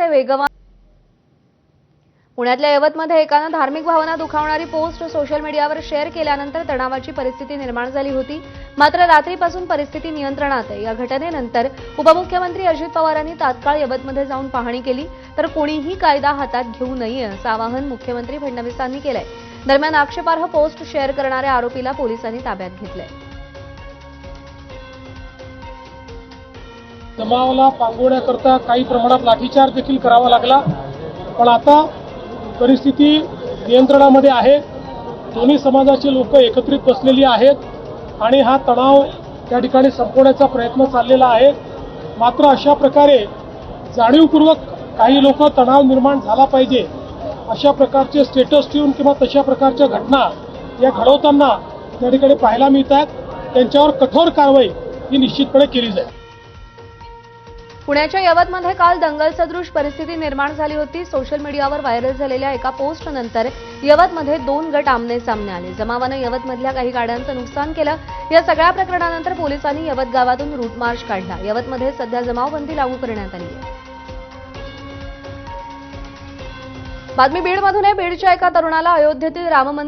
वेगवान पुण्यातल्या यवतमध्ये एकानं धार्मिक भावना दुखावणारी पोस्ट सोशल मीडियावर शेअर केल्यानंतर तणावाची परिस्थिती निर्माण झाली होती। मात्र रात्रीपासून परिस्थिती नियंत्रणात आहे। या घटनेनंतर उपमुख्यमंत्री अजित पवारांनी तात्काळ यवतमध्ये जाऊन पाहणी केली, तर कोणीही कायदा हातात घेऊ नये असं आवाहन मुख्यमंत्री फडणवीसांनी केलंय। दरम्यान आक्षेपार्ह पोस्ट शेअर करणाऱ्या आरोपीला पोलिसांनी ताब्यात घेतलंय। जमावाला पांगवण्याकरता काही प्रमाणात लाठीचार्ज देखील करावा लागला, पण आता परिस्थिती नियंत्रणामध्ये आहे। दोन्ही समाजाचे लोक एकत्रित बसलेली आहेत आणि हा तणाव त्या ठिकाणी संपवण्याचा प्रयत्न चाललेला आहे। मात्र अशा प्रकारे जाणीवपूर्वक काही लोक तणाव निर्माण झाला पाहिजे अशा प्रकारचे स्टेटस ठेवून किंवा तशा प्रकारच्या घटना या घडवताना त्या ठिकाणी पाहायला मिळतात। त्यांच्यावर कठोर कारवाई ही निश्चितपणे केली जाईल। पुण्याच्या यवतमध्ये काल दंगल सदृश परिस्थिती निर्माण झाली होती। सोशल मीडियावर व्हायरल झालेल्या एका पोस्टनंतर यवतमध्ये 2 गट आमने सामने आले। जमावानं यवतमधल्या काही गाड्यांचं नुकसान केलं। या सगळ्या प्रकरणानंतर पोलिसांनी यवत गावातून रूट मार्च काढला। यवतमध्ये सध्या जमावबंदी लागू करण्यात आली आहे। बातमी बीडमधून आहे। बीडच्या एका तरुणाला अयोध्येतील राम मंदिर